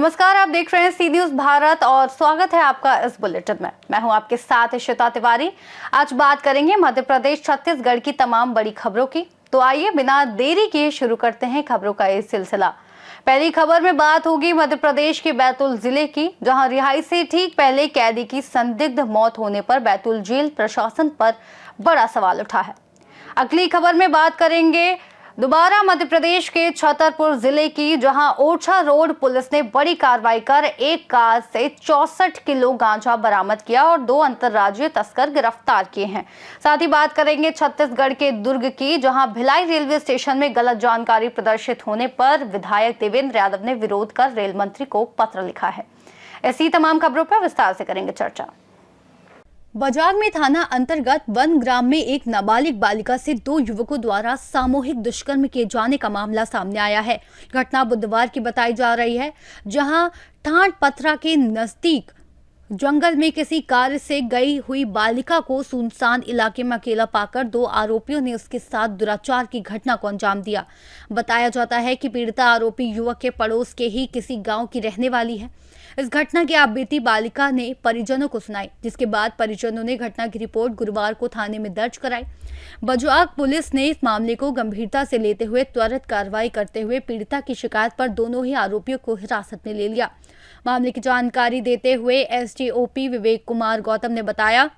नमस्कार, आप देख रहे हैं सी न्यूज भारत और स्वागत है आपका इस बुलेटिन में। मैं हूं आपके साथ इशिता तिवारी। आज बात करेंगे मध्य प्रदेश छत्तीसगढ़ की तमाम बड़ी खबरों की। तो आइए बिना देरी किए शुरू करते हैं खबरों का ये सिलसिला। पहली खबर में बात होगी मध्य प्रदेश के बैतूल जिले की, जहां रिहाई से ठीक पहले कैदी की संदिग्ध मौत होने पर बैतूल जेल प्रशासन पर बड़ा सवाल उठा है। अगली खबर में बात करेंगे दोबारा मध्य प्रदेश के छतरपुर जिले की, जहां ओरछा रोड पुलिस ने बड़ी कार्रवाई कर एक कार से 64 किलो गांजा बरामद किया और 2 अंतर्राज्यीय तस्कर गिरफ्तार किए हैं। साथ ही बात करेंगे छत्तीसगढ़ के दुर्ग की, जहां भिलाई रेलवे स्टेशन में गलत जानकारी प्रदर्शित होने पर विधायक देवेंद्र यादव ने विरोध कर रेल मंत्री को पत्र लिखा है। ऐसी तमाम खबरों पर विस्तार से करेंगे चर्चा। बजाग में थाना अंतर्गत वन ग्राम में एक नाबालिग बालिका से 2 युवकों द्वारा सामूहिक दुष्कर्म किए जाने का मामला सामने आया है। घटना बुधवार की बताई जा रही है, जहां ठाट पथरा के नजदीक जंगल में किसी कार्य से गई हुई बालिका को सुनसान इलाके में अकेला पाकर 2 आरोपियों ने उसके साथ दुराचार की घटना को अंजाम दिया। बताया जाता है कि पीड़िता आरोपी युवक के पड़ोस के ही किसी गांव की रहने वाली है। इस घटना की आप बीती बालिका ने परिजनों को सुनाई, जिसके बाद परिजनों ने घटना की रिपोर्ट गुरुवार को थाने में दर्ज कराई। बजाग पुलिस ने इस मामले को गंभीरता से लेते हुए त्वरित कार्रवाई करते हुए पीड़िता की शिकायत पर दोनों ही आरोपियों को हिरासत में ले लिया। मामले की जानकारी देते हुए एसडीओपी विवेक कुमार गौतम ने बताया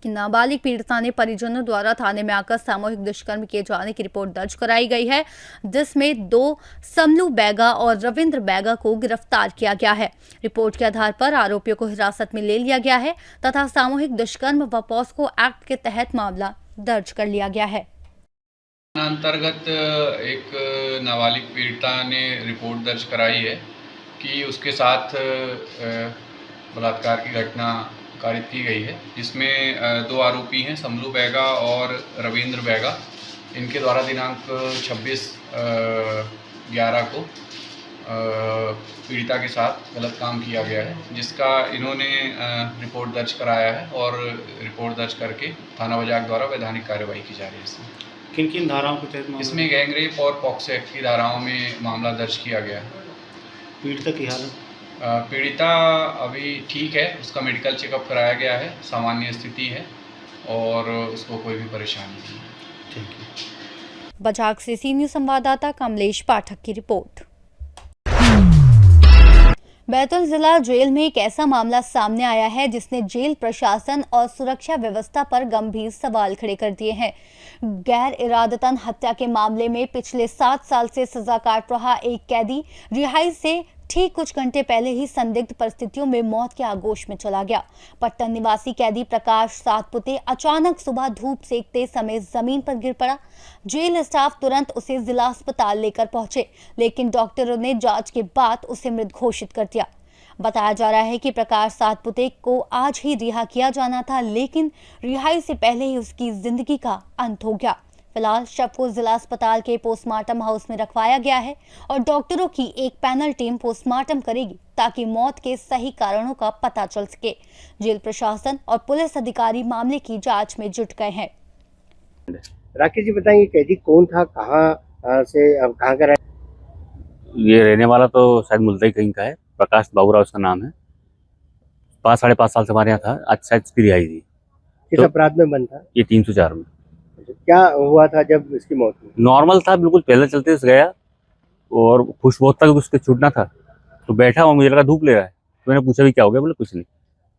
कि नाबालिग पीड़िता ने परिजनों द्वारा थाने में आकर सामूहिक दुष्कर्म किए जाने की रिपोर्ट दर्ज कराई गई है, जिसमें 2 समलू बैगा और रविंद्र बैगा को गिरफ्तार किया गया है। रिपोर्ट के आधार पर आरोपियों को हिरासत में ले लिया गया है तथा सामूहिक दुष्कर्म व पॉस्को एक्ट के तहत मामला दर्ज कर लिया गया है। अंतर्गत एक नाबालिग पीड़िता ने रिपोर्ट दर्ज कराई है कि उसके साथ बलात्कार की घटना कारित की गई है, जिसमें 2 आरोपी हैं, समलू बैगा और रविंद्र बैगा। इनके द्वारा दिनांक 26/11 को पीड़िता के साथ गलत काम किया गया है, जिसका इन्होंने रिपोर्ट दर्ज कराया है और रिपोर्ट दर्ज करके थाना बजाग द्वारा वैधानिक कार्यवाही की जा रही है। इसमें किन किन धाराओं के तहत? इसमें गैंगरेप और पॉक्सो एक्ट की धाराओं में मामला दर्ज किया गया है। पीड़िता की हालत? पीड़िता अभी ठीक है, उसका मेडिकल चेकअप कराया गया है, सामान्य स्थिति है और उसको कोई भी परेशानी नहीं है। ठीक है। बजाग से सी न्यूज संवाददाता कमलेश पाठक की रिपोर्ट। बैतूल जिला जेल में एक ऐसा मामला सामने आया है जिसने जेल प्रशासन और सुरक्षा व्यवस्था पर गंभीर सवाल खड़े कर दिए हैं। गैर इरादतन हत्या के मामले में पिछले 7 साल से सजा काट रहा एक कैदी रिहाई से ठीक कुछ घंटे पहले ही संदिग्ध परिस्थितियों में मौत के आगोश में चला गया। पट्टन निवासी कैदी प्रकाश सातपुते अचानक सुबह धूप सेकते समय जमीन पर गिर पड़ा। जेल स्टाफ तुरंत उसे जिला अस्पताल लेकर पहुंचे, लेकिन डॉक्टरों ने जांच के बाद उसे मृत घोषित कर दिया। बताया जा रहा है कि प्रकाश सातपुते को आज ही रिहा किया जाना था, लेकिन रिहाई से पहले ही उसकी जिंदगी का अंत हो गया। फिलहाल शव को जिला अस्पताल के पोस्टमार्टम हाउस में रखवाया गया है और डॉक्टरों की एक पैनल टीम पोस्टमार्टम करेगी ताकि मौत के सही कारणों का पता चल सके। जेल प्रशासन और पुलिस अधिकारी मामले की जांच में जुट गए हैं। राकेश जी बताएंगे कैदी कौन था, कहाँ का ये रहने वाला तो शायद मुल्ताई कहीं का है। प्रकाश बाबूराव उसका नाम है। 5-5.5 साल से हमारे यहाँ था। आज शायद इसकी रिहाई थी। किस अपराध में बंद था? ये 304 में। क्या हुआ था जब इसकी मौत हुई? नॉर्मल था, बिल्कुल पहले चलते से गया और खुश बहुत था कि उसके छूटना था, तो बैठा और मुझे लगा धूप ले रहा है, तो मैंने पूछा भी क्या हो गया, बोले कुछ नहीं।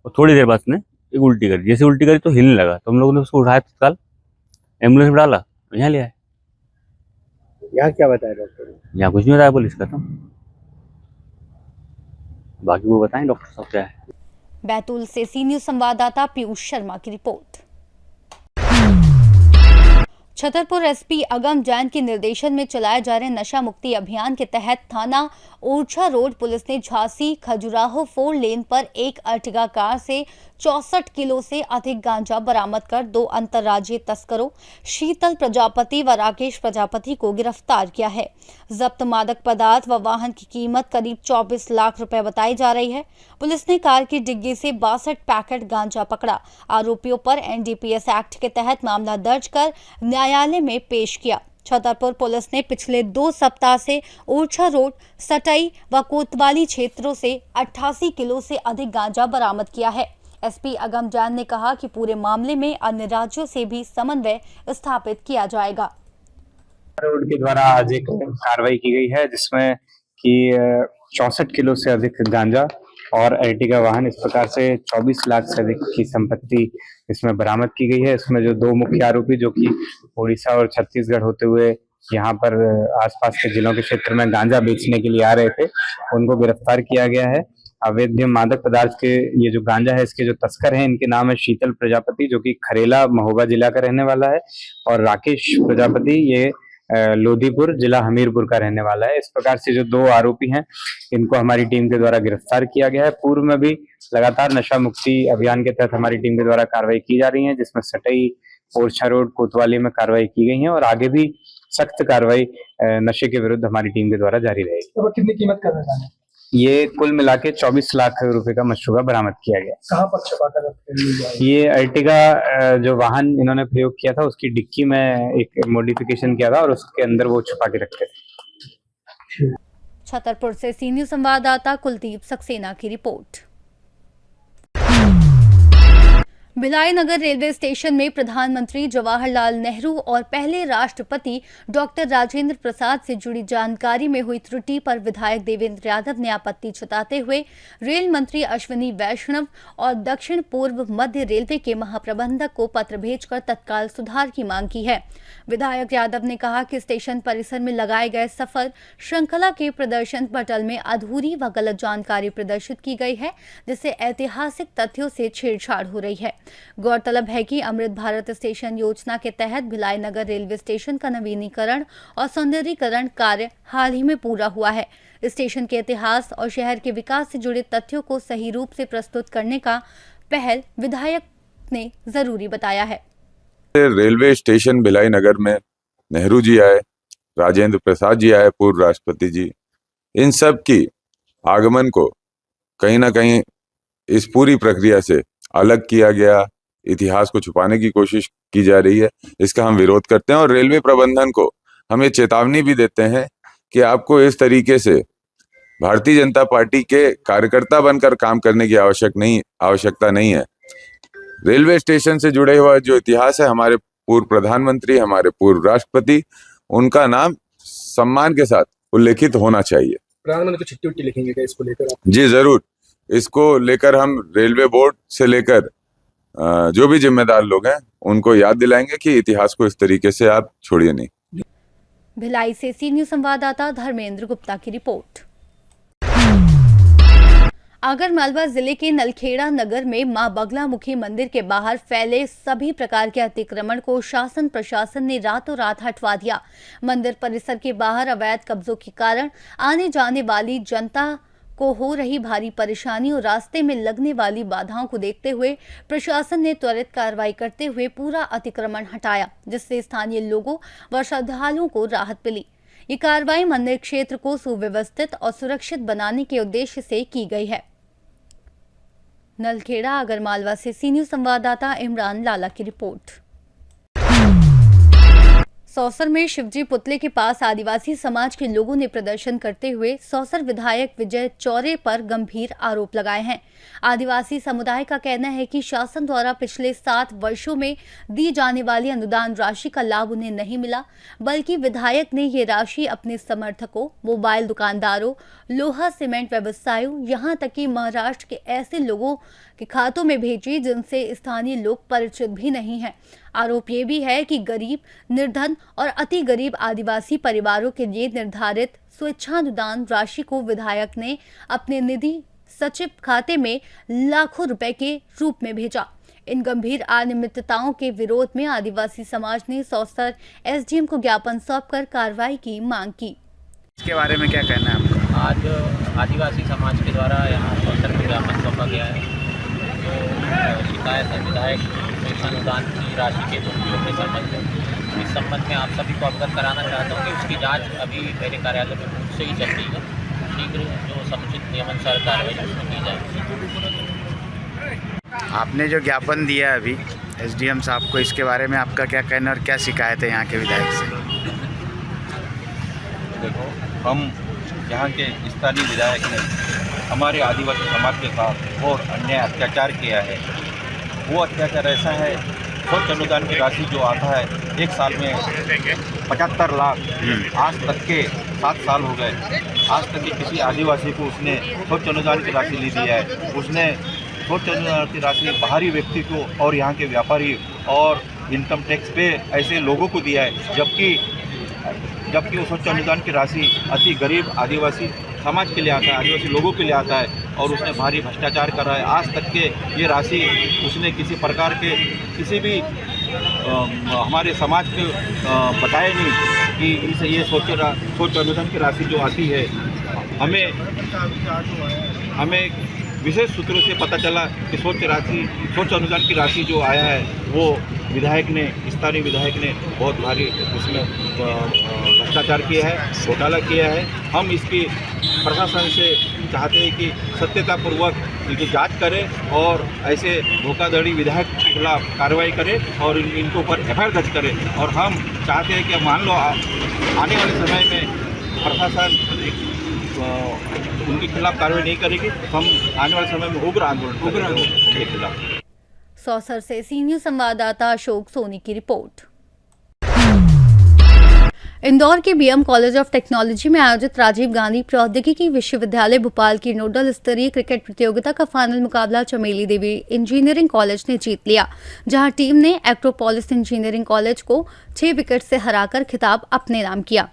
और थोड़ी देर बाद उसने एक उल्टी करी, जैसे उल्टी करी तो हिलने लगा, तो हम लोगों ने उसको उठाया तत्काल एम्बुलेंस में डाला, यहाँ ले आए। यहाँ क्या बताया डॉक्टर ने? यहाँ कुछ नहीं बताया, पुलिस का। तो बाकी वो बताएं डॉक्टर साहब क्या है। बैतूल से सी न्यूज संवाददाता पीयूष शर्मा की रिपोर्ट। छतरपुर एसपी अगम जैन के निर्देशन में चलाए जा रहे नशा मुक्ति अभियान के तहत थाना ओरछा रोड पुलिस ने झांसी खजुराहो 4 लेन पर एक अर्टिगा कार से 64 किलो से अधिक गांजा बरामद कर 2 अंतर्राज्यीय तस्करों शीतल प्रजापति व राकेश प्रजापति को गिरफ्तार किया है। जब्त मादक पदार्थ व वाहन की कीमत करीब 24 लाख रुपए बताई जा रही है। पुलिस ने कार की डिग्गी से 62 पैकेट गांजा पकड़ा। आरोपियों पर एनडीपीएस एक्ट के तहत मामला दर्ज कर न्यायालय में पेश किया। छतरपुर पुलिस ने पिछले 2 सप्ताह से ओरछा रोड, सटई व कोतवाली क्षेत्रों से 88 किलो से अधिक गांजा बरामद किया है। एसपी अगम जान ने कहा कि पूरे मामले में अन्य राज्यों से भी समन्वय स्थापित किया जाएगा। रोड के द्वारा आज एक कार्रवाई की गई है जिसमें कि 64 किलो से अधिक गांजा और अर्टिगा वाहन, इस प्रकार से 24 लाख से अधिक की संपत्ति इसमें बरामद की गई है। इसमें जो 2 मुख्य आरोपी जो कि उड़ीसा और छत्तीसगढ़ होते हुए यहाँ पर आसपास के जिलों के क्षेत्र में गांजा बेचने के लिए आ रहे थे, उनको गिरफ्तार किया गया है। अवैध मादक पदार्थ के ये जो गांजा है, इसके जो तस्कर हैं, इनके नाम है शीतल प्रजापति जो कि खरेला महोबा जिला का रहने वाला है, और राकेश प्रजापति ये लोधीपुर जिला हमीरपुर का रहने वाला है। इस प्रकार से जो 2 आरोपी हैं, इनको हमारी टीम के द्वारा गिरफ्तार किया गया है। पूर्व में भी लगातार नशा मुक्ति अभियान के तहत हमारी टीम के द्वारा कार्रवाई की जा रही है, जिसमें सटई, ओरछा रोड, कोतवाली में कार्रवाई की गई है और आगे भी सख्त कार्रवाई नशे के विरुद्ध हमारी टीम के द्वारा जारी रहेगी। तो कितनी कीमत का है? ये कुल मिला के 24 लाख रुपए का मशरूबा बरामद किया गया। कहाँ पर छुपा कर रखे? ये अर्टिगा जो वाहन इन्होंने प्रयोग किया था, उसकी डिक्की में एक मॉडिफिकेशन किया था और उसके अंदर वो छुपा के रखते थे। छतरपुर से सी न्यूज संवाददाता कुलदीप सक्सेना की रिपोर्ट। भिलाई नगर रेलवे स्टेशन में प्रधानमंत्री जवाहरलाल नेहरू और पहले राष्ट्रपति डॉक्टर राजेंद्र प्रसाद से जुड़ी जानकारी में हुई त्रुटि पर विधायक देवेंद्र यादव ने आपत्ति जताते हुए रेल मंत्री अश्विनी वैष्णव और दक्षिण पूर्व मध्य रेलवे के महाप्रबंधक को पत्र भेजकर तत्काल सुधार की मांग की है। विधायक यादव ने कहा कि स्टेशन परिसर में लगाए गए सफर श्रृंखला के प्रदर्शन पटल में अधूरी व गलत जानकारी प्रदर्शित की गई है, जिससे ऐतिहासिक तथ्यों से छेड़छाड़ हो रही है। गौरतलब है कि अमृत भारत स्टेशन योजना के तहत भिलाई नगर रेलवे स्टेशन का नवीनीकरण और सौंदर्यीकरण कार्य हाल ही में पूरा हुआ है। स्टेशन के इतिहास और शहर के विकास से जुड़े तथ्यों को सही रूप से प्रस्तुत करने का पहल विधायक ने जरूरी बताया है। रेलवे स्टेशन भिलाई नगर में नेहरू जी आए, राजेंद्र प्रसाद जी आए, पूर्व राष्ट्रपति जी, इन सब की आगमन को कहीं ना कहीं इस पूरी प्रक्रिया से अलग किया गया, इतिहास को छुपाने की कोशिश की जा रही है। इसका हम विरोध करते हैं और रेलवे प्रबंधन को हम ये चेतावनी भी देते हैं कि आपको इस तरीके से भारतीय जनता पार्टी के कार्यकर्ता बनकर काम करने की आवश्यकता नहीं है। रेलवे स्टेशन से जुड़े हुआ जो इतिहास है, हमारे पूर्व प्रधानमंत्री, हमारे पूर्व राष्ट्रपति, उनका नाम सम्मान के साथ उल्लेखित होना चाहिए। प्रधानमंत्री को चिट्ठी लिखेंगे क्या इसको लेकर? जी जरूर, इसको लेकर हम रेलवे बोर्ड से लेकर जो भी जिम्मेदार लोग हैं उनको याद दिलाएंगे कि इतिहास को इस तरीके से आप छोड़िए नहीं। भिलाई से सी न्यूज संवाददाता धर्मेंद्र गुप्ता की रिपोर्ट। आगरमालवा जिले के नलखेड़ा नगर में मां बगलामुखी मंदिर के बाहर फैले सभी प्रकार के अतिक्रमण को शासन प्रशासन ने रातों रात हटवा दिया। मंदिर परिसर के बाहर अवैध कब्जों के कारण आने जाने वाली जनता को हो रही भारी परेशानी और रास्ते में लगने वाली बाधाओं को देखते हुए प्रशासन ने त्वरित कार्रवाई करते हुए पूरा अतिक्रमण हटाया, जिससे स्थानीय लोगों व श्रद्धालुओं को राहत मिली। ये कार्रवाई मंदिर क्षेत्र को सुव्यवस्थित और सुरक्षित बनाने के उद्देश्य से की गई है। नलखेड़ा आगरमालवा से सी न्यूज संवाददाता इमरान लाला की रिपोर्ट। सौसर में शिवजी पुतले के पास आदिवासी समाज के लोगों ने प्रदर्शन करते हुए सौसर विधायक विजय चौरे पर गंभीर आरोप लगाए हैं। आदिवासी समुदाय का कहना है कि शासन द्वारा पिछले 7 वर्षों में दी जाने वाली अनुदान राशि का लाभ उन्हें नहीं मिला, बल्कि विधायक ने ये राशि अपने समर्थकों, मोबाइल दुकानदारों, लोहा सीमेंट व्यवसायियों, यहाँ तक कि महाराष्ट्र के ऐसे लोगों के खातों में भेजी जिनसे स्थानीय लोग परिचित भी नहीं हैं। आरोप ये भी है कि गरीब, निर्धन और अति गरीब आदिवासी परिवारों के लिए निर्धारित स्वेच्छानुदान राशि को विधायक ने अपने निधि सचिव खाते में लाखों रुपए के रूप में भेजा। इन गंभीर अनियमितताओं के विरोध में आदिवासी समाज ने सौसर एसडीएम को ज्ञापन सौंपकर कार्रवाई की मांग की। इसके बारे में क्या कहना है आपका? आज आदिवासी समाज के द्वारा यहाँ सौसर को ज्ञापन सौंपा गया है। जो शिकायत है विधायक स्वेच्छानुदान की राशि के दुरुपयोग के संबंध में, इस संबंध में आप सभी को अवगत कराना चाहता हूँ कि उसकी जांच अभी मेरे कार्यालय में पूर्व से ही चल रही है। शीघ्र जो समुचित नियमानुसार कार्रवाई उसमें की जाएगी। आपने जो ज्ञापन दिया है अभी एसडीएम साहब को, इसके बारे में आपका क्या कहना और क्या शिकायत है यहाँ के विधायक से? देखो, हम यहाँ के स्थानीय विधायक ने हमारे आदिवासी समाज के साथ बहुत अन्याय अत्याचार किया है। वो अत्याचार ऐसा है, स्वच्छ अनुदान की राशि जो आता है एक साल में 75 लाख, आज तक के 7 साल हो गए, आज तक के किसी आदिवासी को उसने स्वच्छ अनुदान की राशि नहीं दिया है। उसने स्वच्छ अनुदान की राशि बाहरी व्यक्ति को और यहाँ के व्यापारी और इनकम टैक्स पे ऐसे लोगों को दिया है, जबकि वो स्वच्छ अनुदान की राशि अति गरीब आदिवासी समाज के लिए आता है, आदिवासी लोगों के लिए आता है, और उसने भारी भ्रष्टाचार कर रहा है। आज तक के ये राशि उसने किसी प्रकार के किसी भी हमारे समाज को बताया नहीं कि इसे ये स्वच्छ अनुदान की राशि जो आती है, हमें विशेष सूत्रों से पता चला कि स्वच्छ अनुदान की राशि जो आया है वो विधायक ने, स्थानीय विधायक ने बहुत भारी उसमें भ्रष्टाचार किया है, घोटाला किया है। हम इसकी प्रशासन से चाहते हैं कि सत्यतापूर्वक इनकी जांच करें और ऐसे धोखाधड़ी विधायक के खिलाफ कार्रवाई करें और इनके ऊपर एफआईआर दर्ज करें। और हम चाहते हैं कि मान लो आने वाले समय में प्रशासन उनके खिलाफ कार्रवाई नहीं करेगी, हम आने वाले समय में उग्र आंदोलन के खिलाफ। सौसर से सीनियर संवाददाता अशोक सोनी की रिपोर्ट। इंदौर के बीएम कॉलेज ऑफ टेक्नोलॉजी में आयोजित राजीव गांधी प्रौद्योगिकी विश्वविद्यालय भोपाल की नोडल स्तरीय क्रिकेट प्रतियोगिता का फाइनल मुकाबला चमेली देवी इंजीनियरिंग कॉलेज ने जीत लिया, जहां टीम ने एक्रोपोलिस इंजीनियरिंग कॉलेज को 6 विकेट से हराकर खिताब अपने नाम किया।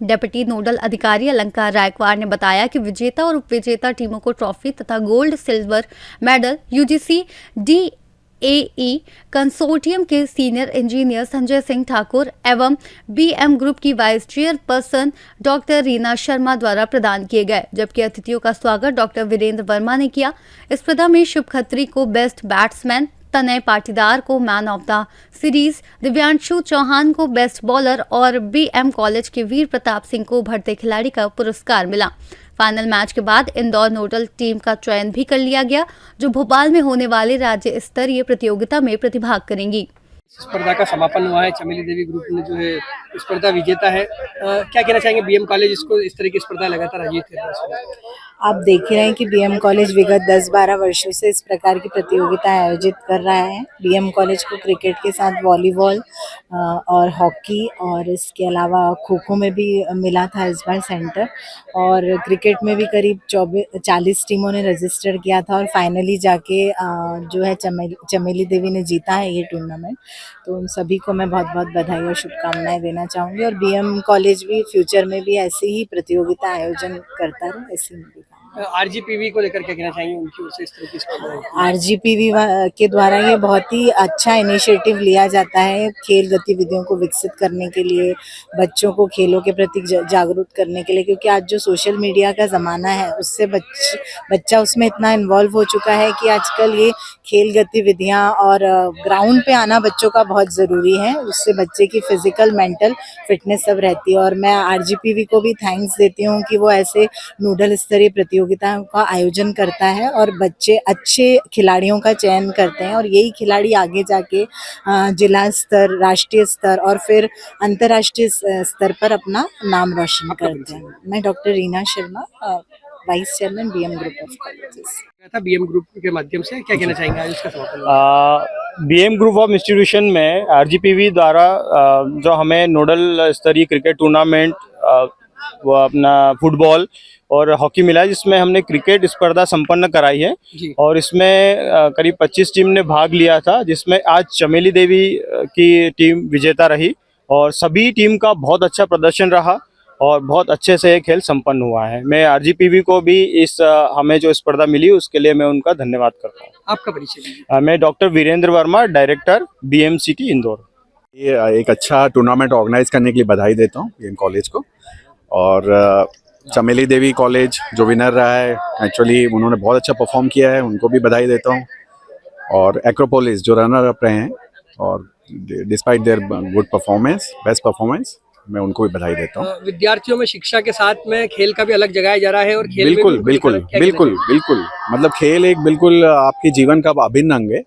डेप्यूटी नोडल अधिकारी अलंकार रायकवाड़ ने बताया कि विजेता और उपविजेता टीमों को ट्रॉफी तथा gold silver medal UGC DAE consortium के सीनियर इंजीनियर संजय सिंह ठाकुर एवं बीएम ग्रुप की vice chairperson doctor Reena Sharma द्वारा प्रदान किए गए, जबकि अतिथियों का स्वागत डॉक्टर वीरेंद्र वर्मा ने किया। इस स्पर्धा में शुभ खत्री को बेस्ट बैट्समैन, तनय पाटीदार को man of the series, Divyanshu Chauhan को बेस्ट बॉलर और बीएम कॉलेज के वीर प्रताप सिंह को बढ़ते खिलाड़ी का पुरस्कार मिला। फाइनल मैच के बाद इंदौर नोडल टीम का चयन भी कर लिया गया, जो भोपाल में होने वाले राज्य स्तरीय प्रतियोगिता में प्रतिभाग करेंगी। स्पर्धा का समापन हुआ है। चमेली देवी ग्रुप ने जो है स्पर्धा विजेता है। क्या कहना चाहेंगे बीएम कॉलेज इसको इस तरह की स्पर्धा लगातार आयोजित कर रहा है? आप देख रहे हैं कि बीएम कॉलेज विगत 10-12 वर्षों से इस प्रकार की प्रतियोगिताएं आयोजित कर रहा है। बीएम कॉलेज को क्रिकेट के साथ वॉलीबॉल और हॉकी और इसके अलावा खो खो में भी मिला था इस बार सेंटर, और क्रिकेट में भी करीब 40 टीमों ने रजिस्टर किया था और फाइनली जाके जो है चमेली देवी ने जीता है ये टूर्नामेंट। तो उन सभी को मैं बहुत बहुत बधाई और शुभकामनाएं देना चाहूँगी, और बीएम कॉलेज भी फ्यूचर में भी ऐसी ही प्रतियोगिता आयोजन करता रहे, ऐसी भी। आरजीपीवी को लेकर क्या कहना चाहेंगे उनकी ओर से इस तरह की स्पर्धा? आरजीपीवी के द्वारा ये बहुत ही अच्छा इनिशिएटिव लिया जाता है खेल गतिविधियों को विकसित करने के लिए, बच्चों को खेलों के प्रति जागरूक करने के लिए, क्योंकि आज जो सोशल मीडिया का ज़माना है उससे बच्चा उसमें इतना इन्वॉल्व हो चुका है कि आजकल ये खेल गतिविधियां और ग्राउंड पे आना बच्चों का बहुत ज़रूरी है। उससे बच्चे की फिजिकल मेंटल फिटनेस सब रहती है, और मैं आरजीपीवी को भी थैंक्स देती हूँ कि वो ऐसे नोडल स्तरीय प्रतियोगिताओं का आयोजन करता है और बच्चे अच्छे खिलाड़ियों का चयन करते हैं, और यही खिलाड़ी आगे जाके जिला स्तर, राष्ट्रीय स्तर और फिर अंतर्राष्ट्रीय स्तर पर अपना नाम रोशन करते हैं। मैं doctor Reena Sharma, vice chairman B M group of colleges. B M group के माध्यम से क्या कहना चाहेंगे आज इसका समापन? बीएम ग्रुप ऑफ इंस्टीट्यूशन में आरजीपीवी द्वारा जो हमें नोडल स्तरीय क्रिकेट टूर्नामेंट, वो अपना फुटबॉल और हॉकी मिला है, जिसमें हमने क्रिकेट स्पर्धा संपन्न कराई है और इसमें करीब 25 टीम ने भाग लिया था, जिसमें आज चमेली देवी की टीम विजेता रही और सभी टीम का बहुत अच्छा प्रदर्शन रहा और बहुत अच्छे से ये खेल संपन्न हुआ है। मैं आरजीपीवी को भी इस हमें जो स्पर्धा मिली उसके लिए मैं उनका धन्यवाद करता हूँ। आपका परिचय? मैं doctor Virendra Verma, director BMCT Indore. ये एक अच्छा टूर्नामेंट ऑर्गेनाइज करने के लिए बधाई देता हूँ बीएम कॉलेज को, और चमेली देवी कॉलेज जो विनर रहा है, एक्चुअली उन्होंने बहुत अच्छा परफॉर्म किया है, उनको भी बधाई देता हूँ, और एक्रोपोलिस जो रनर अप रहे हैं और despite there good performance, best performance, मैं उनको भी बधाई देता हूँ। विद्यार्थियों में शिक्षा के साथ में खेल का भी अलग जगाया जा रहा है और खेल बिल्कुल में भी बिल्कुल बिल्कुल बिल्कुल मतलब खेल एक बिल्कुल आपके जीवन का अभिन्न अंग है,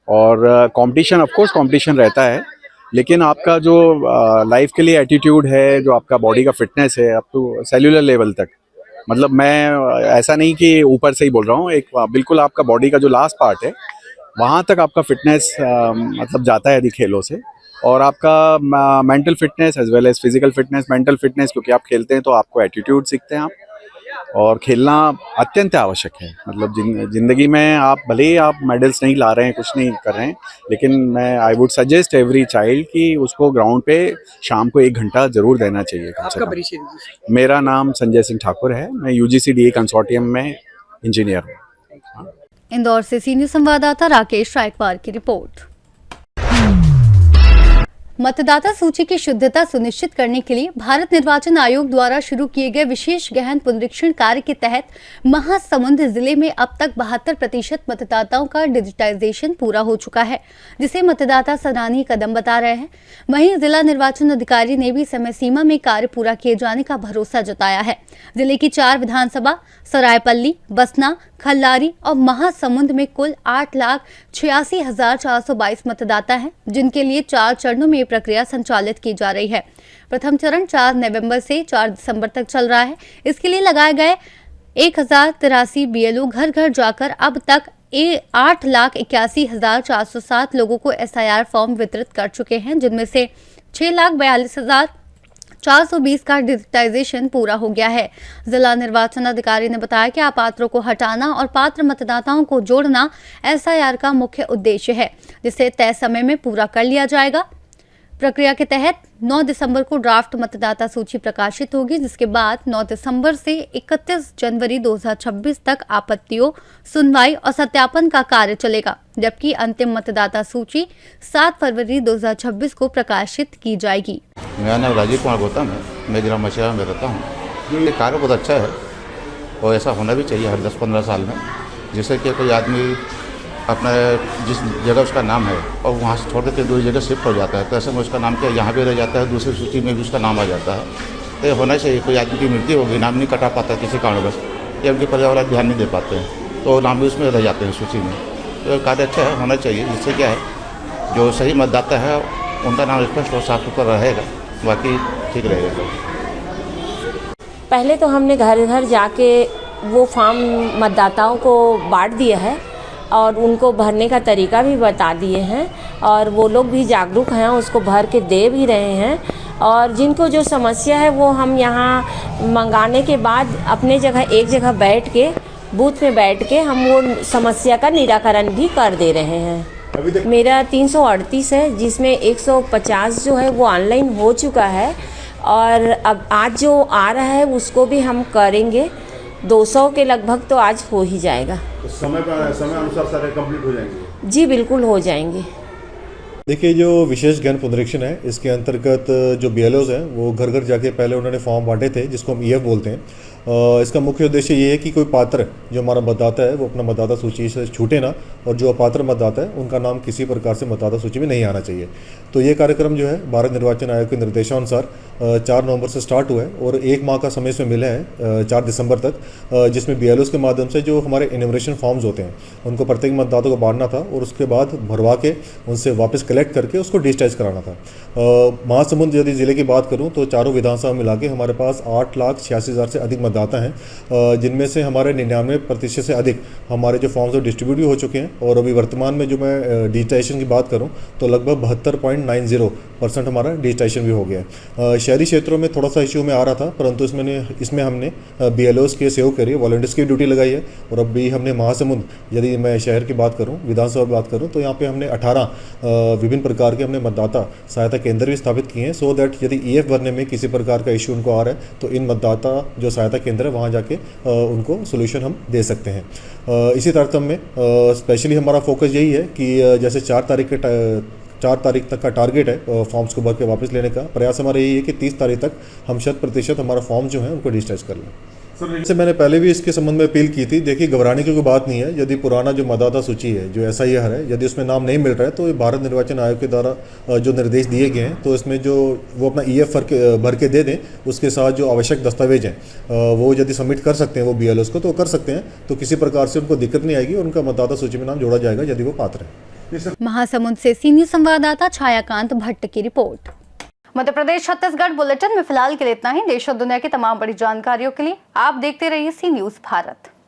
और कंपटीशन ऑफ कोर्स कंपटीशन रहता है, लेकिन आपका जो लाइफ के लिए एटीट्यूड है, जो आपका बॉडी का फिटनेस है अप टू सेल्यूलर लेवल तक, मतलब मैं ऐसा नहीं कि ऊपर से ही बोल रहा हूँ, एक बिल्कुल आपका बॉडी का जो लास्ट पार्ट है वहाँ तक आपका फिटनेस मतलब जाता है यदि खेलों से। और आपका mental fitness as well as physical fitness, mental fitness क्योंकि आप खेलते हैं तो आपको एटीट्यूड सीखते हैं आप, और खेलना अत्यंत आवश्यक है। मतलब ज़िंदगी में आप भले ही आप मेडल्स नहीं ला रहे हैं, कुछ नहीं कर रहे हैं, लेकिन मैं I would suggest every child कि उसको ग्राउंड पे शाम को 1 घंटा ज़रूर देना चाहिए कम से आपका कम। परिचय दीजिए। मेरा नाम संजय सिंह ठाकुर है, मैं UGC DA कंसोर्टियम में इंजीनियर हूँ। इंदौर से सीनियर संवाददाता राकेश रायकवार की रिपोर्ट। मतदाता सूची की शुद्धता सुनिश्चित करने के लिए भारत निर्वाचन आयोग द्वारा शुरू किए गए विशेष गहन पुनरीक्षण कार्य के तहत महासमुंद जिले में अब तक 72% मतदाताओं का डिजिटाइजेशन पूरा हो चुका है, जिसे मतदाता सराहनीय कदम बता रहे हैं। वहीं जिला निर्वाचन अधिकारी ने भी समय सीमा में कार्य पूरा किए जाने का भरोसा जताया है। जिले की 4 विधानसभा सरायपल्ली, बसना, खल्लारी और महासमुंद में कुल 8,86,422 मतदाता हैं, जिनके लिए 4 चरणों में ये प्रक्रिया संचालित की जा रही है। प्रथम चरण 4 नवंबर से 4 दिसंबर तक चल रहा है। इसके लिए लगाए गए 1083 BLO घर घर जाकर अब तक 8,81,407 लोगों को SIR फॉर्म वितरित कर चुके हैं, जिनमें से 6,42,420 का डिजिटाइजेशन पूरा हो गया है। जिला निर्वाचन अधिकारी ने बताया कि अपात्रों को हटाना और पात्र मतदाताओं को जोड़ना SIR का मुख्य उद्देश्य है, जिसे तय समय में पूरा कर लिया जाएगा। प्रक्रिया के तहत 9 दिसंबर को ड्राफ्ट मतदाता सूची प्रकाशित होगी, जिसके बाद 9 दिसंबर से 31 जनवरी 2026 तक आपत्तियों, सुनवाई और सत्यापन का कार्य चलेगा, जबकि अंतिम मतदाता सूची 7 फरवरी 2026 को प्रकाशित की जाएगी। मेरा नाम राजीव कुमार गौतम है, मैं जिला मछुआरा में रहता हूँ। ये कार्य बहुत अच्छा है और ऐसा होना भी चाहिए हर 10-15 साल में, जिससे कि कोई आदमी अपना जिस जगह उसका नाम है और वहाँ से छोड़ के दूसरी जगह शिफ्ट हो जाता है, तो ऐसे में उसका नाम क्या यहाँ भी रह जाता है, दूसरी सूची में भी उसका नाम आ जाता है। तो ये होना चाहिए। कोई आदमी की मृत्यु होगी, नाम नहीं कटा पाता किसी कारणवश, या उनके परिवार वाले ध्यान नहीं दे पाते हैं, तो नाम भी उसमें रह जाते हैं सूची में। तो कार्य अच्छा है, होना चाहिए, जिससे क्या है जो सही मतदाता है उनका नाम स्पष्ट और साफ सुथरा रहेगा, बाकी ठीक रहेगा। पहले तो हमने घर घर जाके वो फॉर्म मतदाताओं को बांट दिया है और उनको भरने का तरीका भी बता दिए हैं, और वो लोग भी जागरूक हैं, उसको भर के दे भी रहे हैं। और जिनको जो समस्या है वो हम यहाँ मंगाने के बाद अपने जगह एक जगह बैठ के बूथ में बैठ के हम वो समस्या का निराकरण भी कर दे रहे हैं। मेरा 338 है, जिसमें 150 जो है वो ऑनलाइन हो चुका है, और अब आज जो आ रहा है उसको भी हम करेंगे। 200 के लगभग तो आज हो ही जाएगा। तो समय अनुसार सारे कंप्लीट हो जाएंगे? जी बिल्कुल हो जाएंगे। देखिए, जो विशेष गहन पुनरीक्षण है, इसके अंतर्गत जो BLOs हैं वो घर घर जाके पहले उन्होंने फॉर्म बांटे थे, जिसको हम EF बोलते हैं। इसका मुख्य उद्देश्य ये है कि कोई पात्र जो हमारा मतदाता है वो अपना मतदाता सूची से छूटे ना, और जो अपात्र मतदाता है उनका नाम किसी प्रकार से मतदाता सूची में नहीं आना चाहिए। तो ये कार्यक्रम जो है भारत निर्वाचन आयोग के निर्देशानुसार 4 नवंबर से स्टार्ट हुआ है और 1 माह का समय इसमें मिला है 4 दिसंबर तक, जिसमें BLOs के माध्यम से जो हमारे इन्यूमरेशन फॉर्म्स होते हैं उनको प्रत्येक मतदाता को बांटना था और उसके बाद भरवा के उनसे वापस कलेक्ट करके उसको डिजिटाइज कराना था। महासमुंद यदि ज़िले की बात करूँ तो चारों विधानसभा मिला के हमारे पास 8,86,000 से अधिक मतदाता हैं, जिनमें से हमारे 99% से अधिक हमारे जो फॉर्म्स डिस्ट्रीब्यूट भी हो चुके हैं। और अभी वर्तमान में जो मैं डिजिटाइजेशन की बात करूं तो लगभग 72.90% हमारा डिजिटाइजेशन भी हो गया है। शहरी क्षेत्रों में थोड़ा सा इश्यू में आ रहा था, परंतु इसमें हमने BLOs के सहयोग करी, वॉलंटियर्स की ड्यूटी लगाई है। और अभी हमने महासमुंद, यदि मैं शहर की बात करूँ, विधानसभा की बात करूँ, तो यहाँ पे हमने 18 विभिन्न प्रकार के हमने मतदाता सहायता केंद्र भी स्थापित किए हैं, सो दैट यदि EF भरने में किसी प्रकार का इश्यू उनको आ रहा है तो इन मतदाता जो सहायता केंद्र है वहाँ जाके उनको सोल्यूशन हम दे सकते हैं। इसी तारतम्य में स्पेशली हमारा फोकस यही है कि जैसे 4 तारीख तक का टारगेट है फॉर्म्स को भर के वापस लेने का। प्रयास हमारा यही है कि 30 तारीख तक हम 100% हमारा फॉर्म जो है उनको डिजिटाइज कर लें। जैसे मैंने पहले भी इसके संबंध में अपील की थी, देखिए घबराने की कोई बात नहीं है। यदि पुराना जो मतदाता सूची है, जो SIR है, यदि उसमें नाम नहीं मिल रहा है तो भारत निर्वाचन आयोग के द्वारा जो निर्देश दिए गए हैं, तो इसमें जो वो अपना EF भर के दे दें, उसके साथ जो आवश्यक दस्तावेज हैं वो यदि सबमिट कर सकते हैं वो BLOs को, तो कर सकते हैं। तो किसी प्रकार से उनको दिक्कत नहीं आएगी, उनका मतदाता सूची में नाम जोड़ा जाएगा यदि वो पात्र है। महासमुंद से सी न्यूज संवाददाता छायाकांत भट्ट की रिपोर्ट। मध्य प्रदेश छत्तीसगढ़ बुलेटिन में फिलहाल के लिए इतना ही। देश और दुनिया की तमाम बड़ी जानकारियों के लिए आप देखते रहिए सी न्यूज भारत।